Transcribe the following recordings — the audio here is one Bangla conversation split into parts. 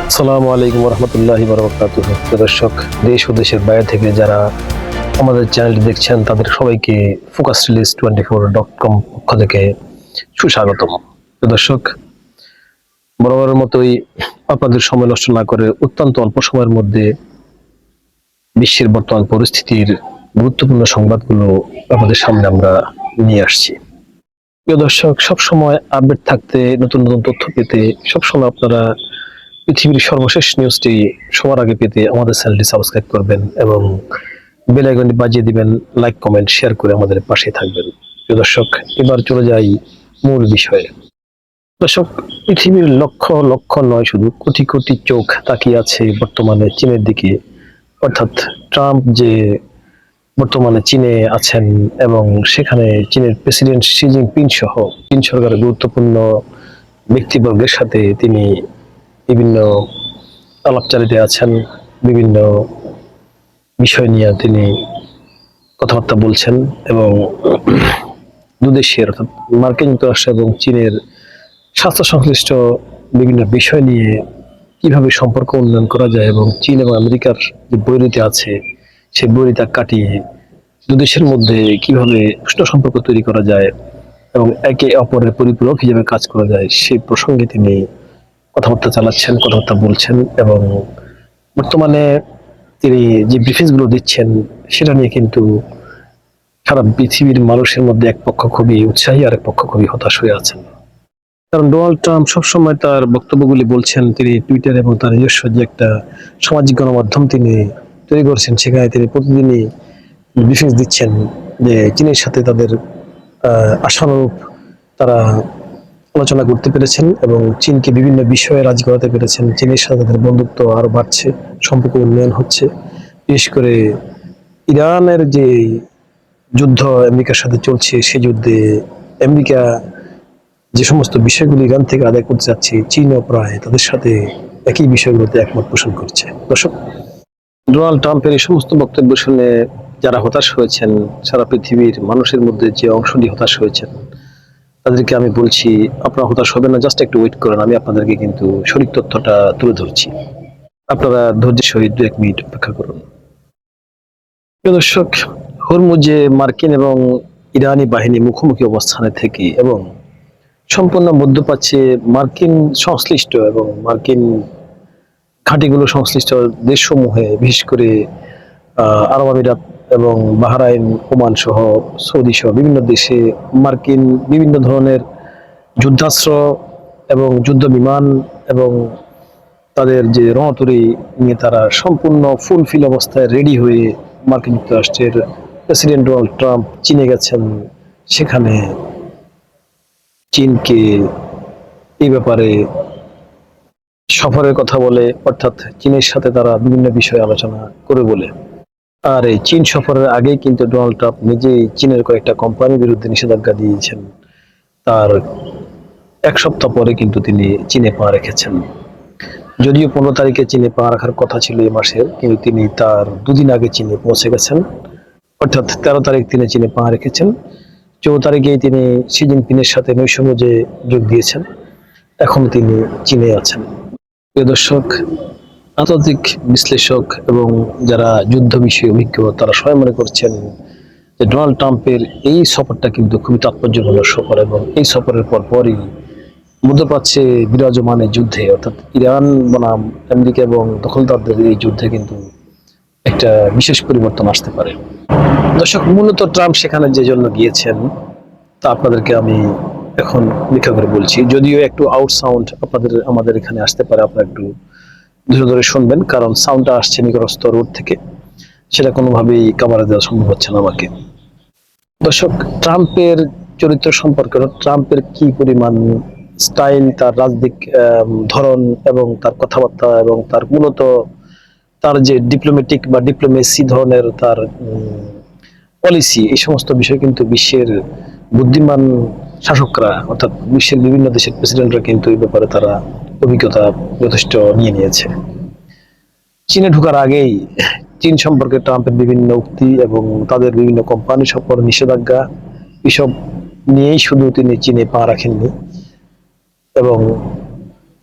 আসসালামু আলাইকুম রহমতুল্লাহি বারাকাতুহু। দর্শক, দেশ ও দেশের বাইরে থেকে যারা আমাদের চ্যানেলটি দেখছেন তাদের সবাইকে ফোকাস রিলিজ 24.com পক্ষ থেকে সুস্বাগতম। দর্শক, বরাবরের মতোই আপনাদের সময় নষ্ট না করে অত্যন্ত অল্প সময়ের মধ্যে বিশ্বের বর্তমান পরিস্থিতির গুরুত্বপূর্ণ সংবাদগুলো আপনাদের সামনে আমরা নিয়ে আসছি। প্রিয় দর্শক, সবসময় আপডেট থাকতে, নতুন নতুন তথ্য পেতে, সবসময় আপনারা পৃথিবীর সর্বশেষ নিউজটি সবার আগে পেতে আমাদের চ্যানেলটি সাবস্ক্রাইব করবেন এবং বেল আইকনটি বাজিয়ে দিবেন। লাইক, কমেন্ট, শেয়ার করে আমাদের পাশে থাকবেন। প্রিয় দর্শক, এবার চলে যাই মূল বিষয়ে। দর্শক, পৃথিবীর লক্ষ লক্ষ নয়, শুধু কোটি কোটি চোখ তাকিয়ে আছে বর্তমানে চীনের দিকে। অর্থাৎ ট্রাম্প যে বর্তমানে চীনে আছেন এবং সেখানে চীনের প্রেসিডেন্ট শি জিনপিং সহ চীন সরকারের গুরুত্বপূর্ণ ব্যক্তিবর্গের সাথে তিনি বিভিন্ন আলাপচারিতায় আছেন। বিভিন্ন বিষয় নিয়ে তিনি কথাবার্তা বলছেন এবং দুদেশের অর্থাৎ মার্কিন যুক্তরাষ্ট্র এবং চীনের স্বাস্থ্য সংশ্লিষ্ট বিভিন্ন বিষয় নিয়ে কিভাবে সম্পর্ক উন্নয়ন করা যায় এবং চীন এবং আমেরিকার যে বৈরিতা আছে সেই বৈরিতা কাটিয়ে দুদেশের মধ্যে কিভাবে উষ্ণ সম্পর্ক তৈরি করা যায় এবং একে অপরের পরিপূরক হিসেবে কাজ করা যায় সেই প্রসঙ্গে তিনি কথাবার্তা চালাচ্ছেন, কথাবার্তা বলছেন এবং বর্তমানে তিনি যে ব্রিফিংসগুলো দিচ্ছেন সেটা নিয়ে কিন্তু সারা পৃথিবীর মানুষের মধ্যে এক পক্ষ খুবই উৎসাহী আর এক পক্ষ খুবই হতাশ হয়ে আছেন। কারণ ডোনাল্ড ট্রাম্প সবসময় তার বক্তব্যগুলি বলছেন, তিনি টুইটার এবং তার নিজস্ব যে একটা সামাজিক গণমাধ্যম তিনি তৈরি করছেন সেখানে তিনি প্রতিদিনই ব্রিফিংস দিচ্ছেন যে চীনের সাথে তাদের আশানুরূপ তারা আলোচনা করতে পেরেছেন এবং চীনকে বিভিন্ন বিষয়ে রাজি করাতে পেরেছেন। চীনের সাথে তাদের বন্ধুত্ব আরো বাড়ছে, সম্পর্ক উন্নয়ন হচ্ছে। বিশেষ করে ইরানের যে যুদ্ধ আমেরিকার সাথে চলছে সেই যুদ্ধে আমেরিকা যে সমস্ত বিষয়গুলি ইরান থেকে আদায় করতে যাচ্ছে, চীনও প্রায় তাদের সাথে একই বিষয়গুলোতে একমত পোষণ করছে। দর্শক, ডোনাল্ড ট্রাম্পের এই সমস্ত বক্তব্য শুনে যারা হতাশ হয়েছেন, সারা পৃথিবীর মানুষের মধ্যে যে অংশটি হতাশ হয়েছেন তাদেরকে আমি বলছি, আপনারা হতাশ হবেন না, জাস্ট একটু ওয়েট করেন। আমি আপনাদেরকে কিন্তু সঠিক তথ্যটা তুলে ধরছি, আপনারা ধৈর্যের সহিত 2-1 মিনিট অপেক্ষা করুন। প্রিয় দর্শক, হরমুজে মার্কিন এবং ইরানি বাহিনী মুখোমুখি অবস্থানে থেকে এবং সম্পূর্ণ মধ্যপ্রাচ্যে মার্কিন সংশ্লিষ্ট এবং মার্কিন ঘাঁটিগুলো সংশ্লিষ্ট দেশসমূহে, বিশেষ করে আরব আমিরাত এবং বাহরাইন, ওমান সহ সৌদি সহ বিভিন্ন দেশে মার্কিন বিভিন্ন ধরনের যুদ্ধাস্ত্র এবং যুদ্ধ বিমান এবং তাদের যে রণতরী নিয়ে তারা সম্পূর্ণ ফুলফিল অবস্থায় রেডি হয়ে মার্কিন যুক্তরাষ্ট্রের প্রেসিডেন্ট ডোনাল্ড ট্রাম্প চীনে গেছেন। সেখানে চীনকে এই ব্যাপারে সফরের কথা বলে, অর্থাৎ চীনের সাথে তারা বিভিন্ন বিষয়ে আলোচনা করে বলে। আর এই চীন সফরের আগেই কিন্তু ডোনাল্ড ট্রাম্প নিজেই চীনের কয়েকটা কোম্পানির বিরুদ্ধে নিষেধাজ্ঞা দিয়েছেন। তার 1 সপ্তাহ পরে কিন্তু তিনি চীনে পা রেখেছেন। যদিও 15 তারিখে চীনে পা রাখার কথা ছিল এই মাসের, কিন্তু তিনি তার 2 দিন আগে চীনে পৌঁছে গেছেন। অর্থাৎ 13 তারিখ তিনি চীনে পা রেখেছেন। 14 তারিখেই তিনি শি জিনপিংয়ের সাথে নৈশভোজে যোগ দিয়েছেন। এখন তিনি চীনে আছেন। প্রিয় দর্শক, আন্তর্জাতিক বিশ্লেষক এবং যারা যুদ্ধ বিষয়ে অভিজ্ঞ তারা সবাই মনে করছেন যে ডোনাল্ড ট্রাম্পের এই সফরটা কিন্তু খুবই তাৎপর্যপূর্ণ সফর এবং এই সফরের পরই মধ্যপ্রাচ্যে বিরাজমান এই যুদ্ধে, অর্থাৎ ইরান বনাম আমেরিকা এবং দখলদারদের এই যুদ্ধে কিন্তু একটা বিশেষ পরিবর্তন আসতে পারে। দর্শক, মূলত ট্রাম্প সেখানে যে জন্য গিয়েছেন তা আপনাদেরকে আমি এখন ব্যাখ্যা করে বলছি। যদিও একটু আউট সাউন্ড আমাদের এখানে আসতে পারে, আপনারা একটু ধীরে ধরে শুনবেন, কারণ সাউন্ডটা আসছে নিকটস্থ রোড থেকে, সেটা কোনোভাবেই কাভারে দেওয়া সম্ভব হচ্ছে না আমাকে। দর্শক, ট্রাম্পের চরিত্র সম্পর্কে, ট্রাম্পের কি পরিমাণ স্টাইল, তার রাজনৈতিক ধরন এবং তার কথাবার্তা এবং তার মূলত তার যে ডিপ্লোম্যাটিক বা ডিপ্লোমেসি ধরনের তার পলিসি, এই সমস্ত বিষয় কিন্তু বিশ্বের বুদ্ধিমান শাসকরা অর্থাৎ বিশ্বের বিভিন্ন দেশের প্রেসিডেন্টরা কিন্তু এই ব্যাপারে তারা অভিজ্ঞতা যথেষ্ট নিয়ে নিয়েছে। চীনে ঢোকার আগেই চীন সম্পর্কে ট্রাম্পের বিভিন্ন উক্তি এবং তাদের বিভিন্ন কোম্পানি সম্পর্কে নিষেধাজ্ঞা, এসব নিয়েই শুধু তিনি চীনে পা রাখেননি এবং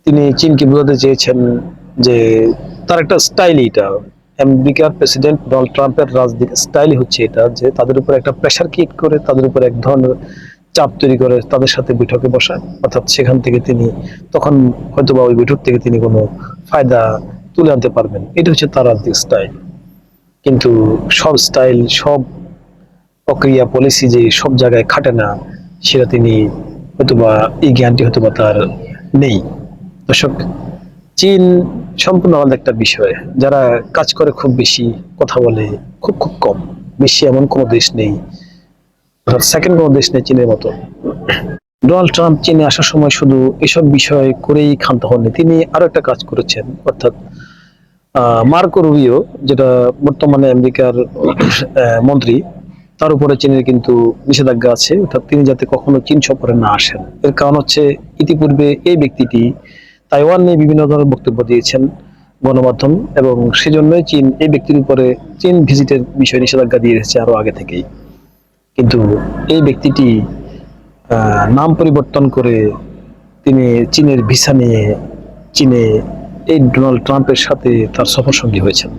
তিনি চীনকে বোঝাতে চেয়েছেন যে তার একটা স্টাইল, এটা আমেরিকার প্রেসিডেন্ট ডোনাল্ড ট্রাম্পের রাজনীতির স্টাইলই হচ্ছে এটা, যে তাদের উপর একটা প্রেশার ক্রিয়েট করে, তাদের উপর এক ধরনের চাপ তৈরি করে তাদের সাথে বৈঠকে বসায়, অর্থাৎ সেখান থেকে তিনি তখন হয়তো বা ওই বৈঠক থেকে তিনি কোনো ফায়দা তুলে আনতে পারবেন। এটা হচ্ছে তার রাজনীতির স্টাইল। কিন্তু সব স্টাইল, সব প্রক্রিয়া, পলিসি যে সব জায়গায় খাটে না, সেটা তিনি হয়তোবা এই জ্ঞানটি হয়তোবা তার নেই। দর্শক, চীন সম্পূর্ণ আলাদা একটা বিষয়। যারা কাজ করে খুব বেশি, কথা বলে খুব খুব কম, বিশ্বে এমন কোনো দেশ নেই, সেকেন্ড কোনো দেশ নেই চীনের মতো। ডোনাল্ড ট্রাম্প চীনে আসার সময় শুধু এসব বিষয় করেই ক্ষান্ত হননি, তিনি আরো একটা কাজ করেছেন, অর্থাৎ মার্কো রুবিও, যেটা বর্তমানে আমেরিকার মন্ত্রী, তার উপরে চীনের কিন্তু নিষেধাজ্ঞা আছে, অর্থাৎ তিনি যাতে কখনো চীন সফরে না আসেন। এর কারণ হচ্ছে ইতিপূর্বে এই ব্যক্তিটি তাইওয়ান নিয়ে বিভিন্ন ধরনের বক্তব্য দিয়েছেন গণমাধ্যম, এবং সেজন্যই চীন এই ব্যক্তির উপরে চীন ভিজিটের বিষয়ে নিষেধাজ্ঞা দিয়ে এসেছে আরো আগে থেকেই। কিন্তু এই ব্যক্তিটি নাম পরিবর্তন করে তিনি চীনের ভিসা নিয়ে চীনে এই ডোনাল্ড ট্রাম্পের সাথে তার সফর সঙ্গী হয়েছেন।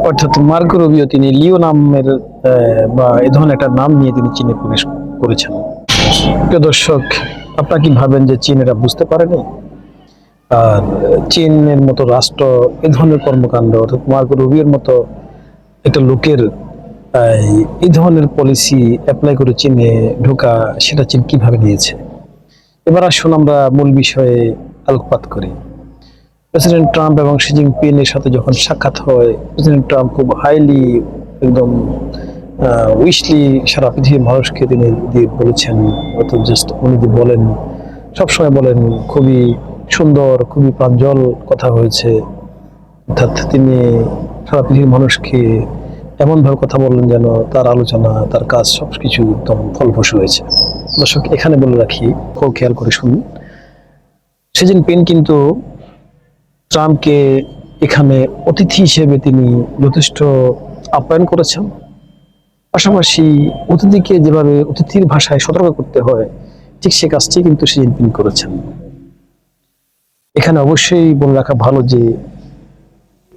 অর্থাৎ মার্কো রুবিও তিনি লিও নামের বা এই ধরনের একটা নাম নিয়ে তিনি চীনে প্রবেশ করেছেন। প্রিয় দর্শক, আপনারা কি ভাবেন যে চীন এটা বুঝতে পারেনি? আর চীনের মতো রাষ্ট্র এই ধরনের কর্মকাণ্ড, অর্থাৎ মার্কো রুবিওর মতো একটা লোকের এই ধরনের পলিসি অ্যাপ্লাই করে চীনে ঢোকা, সেটা চীন কিভাবে নিয়েছে? এবার আসুন আমরা মূল বিষয়ে আলোকপাত করি। প্রেসিডেন্ট ট্রাম্প এবং শি জিনপিং এর সাথে যখন সাক্ষাৎ হয়, প্রেসিডেন্ট ট্রাম্প খুব হাইলি, একদম উইশলি সারা পৃথিবীর মানুষকে তিনি দিয়ে বলেছেন, অর্থাৎ জাস্ট উনি বলেন, সবসময় বলেন, খুবই সুন্দর, খুবই প্রাঞ্জল কথা হয়েছে। অর্থাৎ তিনি সারা পৃথিবীর মানুষকে এমনভাবে কথা বললেন যেন তার আলোচনা, তার কাজ সবকিছু একদম ফলপ্রসূ হয়েছে। দর্শক, এখানে বলে রাখি, খুব খেয়াল করে শুনুন, শি জিনপিং কিন্তু ট্রাম্পকে এখানে অতিথি হিসেবে তিনি যথেষ্ট আপ্যায়ন করেছেন। পাশাপাশি অতিথিকে যেভাবে অতিথির ভাষায় সতর্ক করতে হয়, ঠিক সে কাজটি কিন্তু শি জিনপিং করেছেন। এখানে অবশ্যই বলে রাখা ভালো যে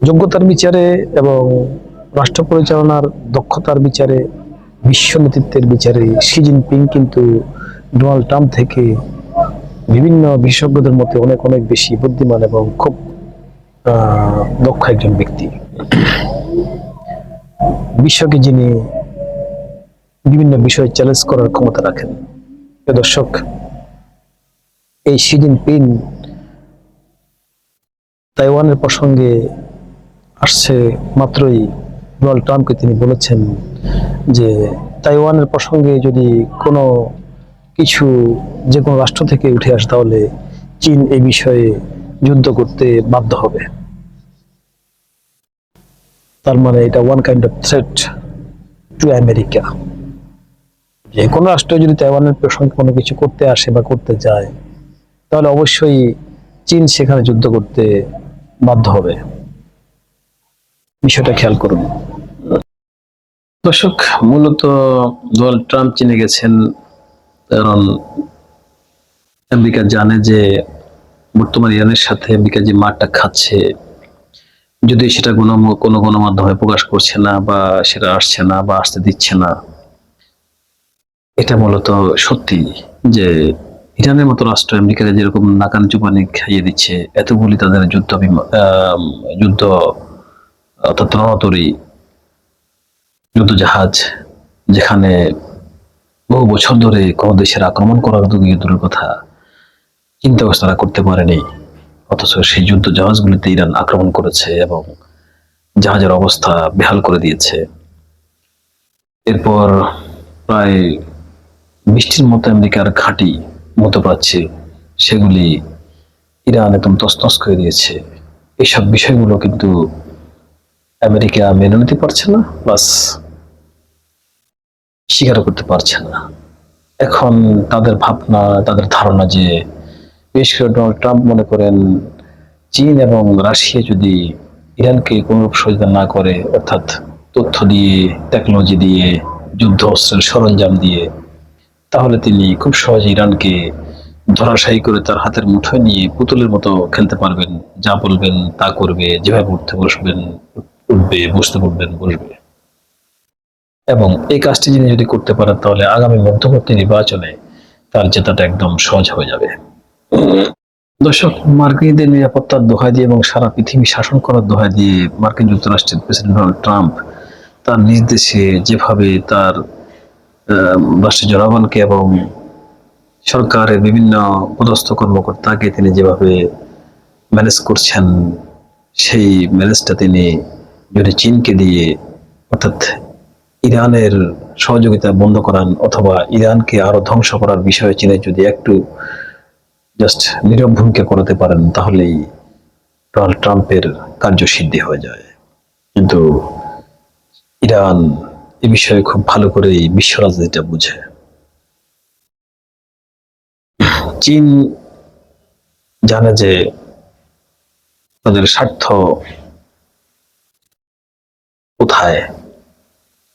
যোগ্যতার বিচারে এবং রাষ্ট্র পরিচালনার দক্ষতার বিচারে, বিশ্ব নেতৃত্বের বিচারে শি জিনপিং কিন্তু ডোনাল্ড ট্রাম্প থেকে বিভিন্ন বিশেষজ্ঞদের মধ্যে অনেক অনেক বেশি বুদ্ধিমান এবং খুব দক্ষ একজন ব্যক্তি। বিশ্বকে যিনি বিভিন্ন বিষয়ে চ্যালেঞ্জ করার ক্ষমতা রাখেন। দর্শক, এই শি জিনপিং তাইওয়ানের প্রসঙ্গে আসছে মাত্রই ডোনাল্ড ট্রাম্পকে তিনি বলেছেন যে তাইওয়ানের প্রসঙ্গে যদি কোনো কিছু যে কোনো রাষ্ট্র থেকে উঠে আসে, তাহলে চীন এই বিষয়ে যুদ্ধ করতে বাধ্য হবে। তার মানে এটা one kind of threat to America. যে কোনো রাষ্ট্র যদি তাইওয়ানের প্রসঙ্গে কোনো কিছু করতে আসে বা করতে যায়, তাহলে অবশ্যই চীন সেখানে যুদ্ধ করতে বাধ্য হবে। বিষয়টা খেয়াল করুন। দর্শক, মূলত ডোনাল্ড ট্রাম্প চীনে গেছেন কারণ আমেরিকা জানে যে বর্তমান ইরানের সাথে আমেরিকা যে মারটা খাচ্ছে, যদি সেটা কোনো গণমাধ্যমে প্রকাশ করছে না বা সেটা আসছে না বা আসতে দিচ্ছে না, এটা মূলত সত্যি যে ইরানের মতো রাষ্ট্র আমেরিকাতে যেরকম নাকান চুপানি খাইয়ে দিচ্ছে, এতগুলি তাদের যুদ্ধ অর্থাৎ রণতরী, যুদ্ধ জাহাজ, যেখানে বহু বছর ধরে কোনো দেশের আক্রমণ করার দূরের কথা চিন্তা তারা করতে পারেনি, অথচ সেই যুদ্ধ জাহাজগুলিতে ইরান আক্রমণ করেছে এবং জাহাজের অবস্থা বেহাল করে দিয়েছে। এরপর প্রায় 20টির মতো আমেরিকার ঘাঁটি মধ্যপ্রাচ্যে, সেগুলি ইরান একদম তছনছ করে দিয়েছে। এইসব বিষয়গুলো কিন্তু আমেরিকা মেনে নিতে পারছে না, প্লাস স্বীকার করতে পারছে না। এখন তাদের ভাবনা, তাদের ধারণা যে বিশেষ করে ডোনাল্ড ট্রাম্প মনে করেন চীন এবং রাশিয়া যদি ইরানকে কোনো সহযোগিতা না করে, অর্থাৎ তথ্য দিয়ে, টেকনোলজি দিয়ে, যুদ্ধ অস্ত্রের সরঞ্জাম দিয়ে, তাহলে তিনি খুব সহজে ইরানকে ধরাশায়ী করে তার হাতের মুঠোয় নিয়ে পুতুলের মতো খেলতে পারবেন, যা বলবেন তা করবে, যেভাবে উঠতে বসবেন উঠবে, বসতে বলবেন বসবে। এবং এই কাজটি যিনি যদি করতে পারেন তাহলে আগামী মধ্যবর্তী নির্বাচনে তার জেতাটা একদম সহজ হয়ে যাবে। দর্শক, মার্কিনীদের নিরাপত্তার দোহাই দিয়ে এবং সারা পৃথিবী শাসন করার দোহাই দিয়ে মার্কিন যুক্তরাষ্ট্রের প্রেসিডেন্ট ডোনাল্ড ট্রাম্প তার নিজ দেশে যেভাবে তার রাষ্ট্রীয় জনগণকে এবং সরকারের বিভিন্ন পদস্থ কর্মকর্তাকে তিনি যেভাবে ম্যানেজ করছেন, সেই ম্যানেজটা তিনি যদি চীনকে দিয়ে, অর্থাৎ ইরানের সহযোগিতা বন্ধ করান অথবা ইরানকে আরো ধ্বংস করার বিষয়ে চীনের যদি একটু জাস্ট নীরব ভূমিকা করাতে পারেন, তাহলেই ডোনাল্ড ট্রাম্পের কার্যসিদ্ধি হয়ে যায়। কিন্তু ইরান এ বিষয়ে খুব ভালো করেই বিশ্ব রাজনীতিটা বুঝে। চীন জানে যে তাদের স্বার্থ কোথায়,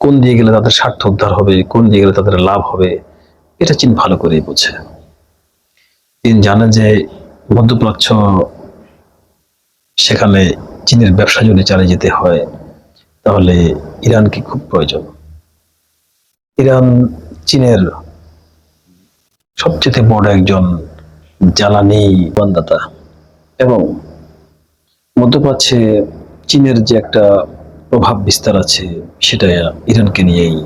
কোন দিয়ে গেলে তাদের স্বার্থ উদ্ধার হবে, কোন দিয়ে গেলে তাদের লাভ হবে, এটা চীন ভালো করেই বোঝে। চীন জানে যে মধ্যপ্রাচ্য, সেখানে চীনের ব্যবসা যদি চালিয়ে যেতে হয় তাহলে ইরানকে খুব প্রয়োজন। ইরান চীনের সবচেয়ে বড় একজন জ্বালানি উৎপাদনদাতা এবং মধ্যপ্রাচ্যে চীনের যে একটা প্রভাব বিস্তার আছে সেটা ইরানকে নিয়েই।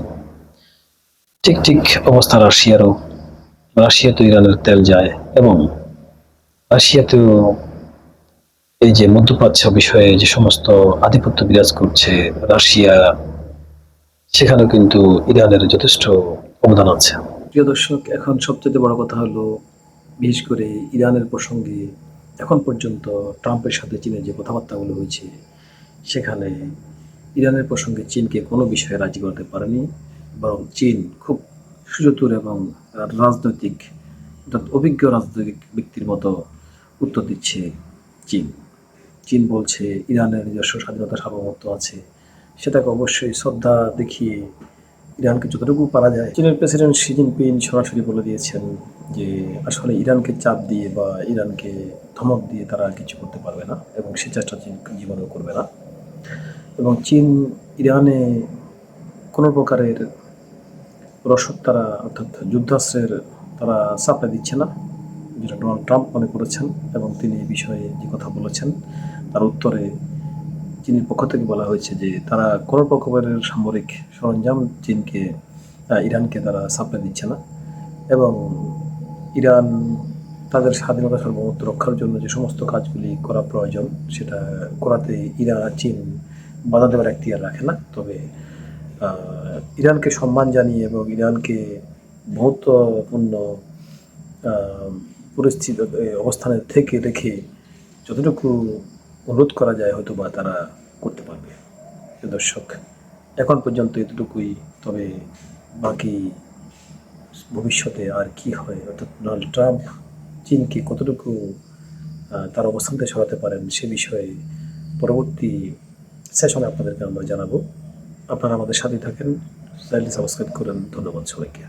ঠিক ঠিক অবস্থা রাশিয়ারও। রাশিয়া তো ইরানের তেল যায় এবং রাশিয়াতেও এই যে মধ্যপ্রাচ্য বিষয়ে যে সমস্ত আধিপত্য বিরাজ করছে রাশিয়া, সেখানেও কিন্তু ইরানের যথেষ্ট অবদান আছে। প্রিয় দর্শক, এখন সবচেয়ে বড় কথা হলো, বিশেষ করে ইরানের প্রসঙ্গে এখন পর্যন্ত ট্রাম্পের সাথে চীনের যে কথাবার্তাগুলো হয়েছে, সেখানে ইরানের প্রসঙ্গে চীনকে কোনো বিষয়ে রাজি করতে পারেনি, বরং চীন খুব সুচতুর এবং রাজনৈতিক অভিজ্ঞ রাজনৈতিক ব্যক্তির মতো উত্তর দিচ্ছে চীন। চীন বলছে ইরানের নিজস্ব স্বাধীনতা সার্বভৌমত্ব আছে, সেটাকে অবশ্যই শ্রদ্ধা দেখিয়ে ইরানকে যতটুকু পারা যায়। চীনের প্রেসিডেন্ট শি জিনপিং সরাসরি বলে দিয়েছেন যে আসলে ইরানকে চাপ দিয়ে বা ইরানকে ধমক দিয়ে তারা কিছু করতে পারবে না এবং সে চেষ্টা চীন জীবনেও করবে না। এবং চীন ইরানে কোনো প্রকারের রসদ তারা, অর্থাৎ যুদ্ধাস্ত্রের তারা সাপ্লাই দিচ্ছে না, যেটা ডোনাল্ড ট্রাম্প মনে করেছেন। এবং তিনি এই বিষয়ে যে কথা বলেছেন তার উত্তরে চীনের পক্ষ থেকে বলা হয়েছে যে তারা কোনো প্রকারের সামরিক সরঞ্জাম ইরানকে তারা সাপ্লাই দিচ্ছে না এবং ইরান তাদের স্বাধীনতা সার্বভৌমত্ব রক্ষার জন্য যে সমস্ত কাজগুলি করা প্রয়োজন সেটা করাতে চীন বাধা দেওয়ার এখতিয়ার রাখে না। তবে ইরানকে সম্মান জানিয়ে এবং ইরানকে বহুত্বপূর্ণ পরিস্থিতি অবস্থানে থেকে রেখে যতটুকু অনুরোধ করা যায় হয়তো বা তারা করতে পারবে। দর্শক, এখন পর্যন্ত এতটুকুই। তবে বাকি ভবিষ্যতে আর কি হয়, অর্থাৎ ডোনাল্ড ট্রাম্প চীনকে কতটুকু তার অবস্থান থেকে সরাতে পারেন সে বিষয়ে পরবর্তী সেশনে আপনাদেরকে আমরা জানাবো। আপনারা আমাদের সাথে থাকেন, চ্যানেলটি সাবস্ক্রাইব করেন। ধন্যবাদ সবাইকে।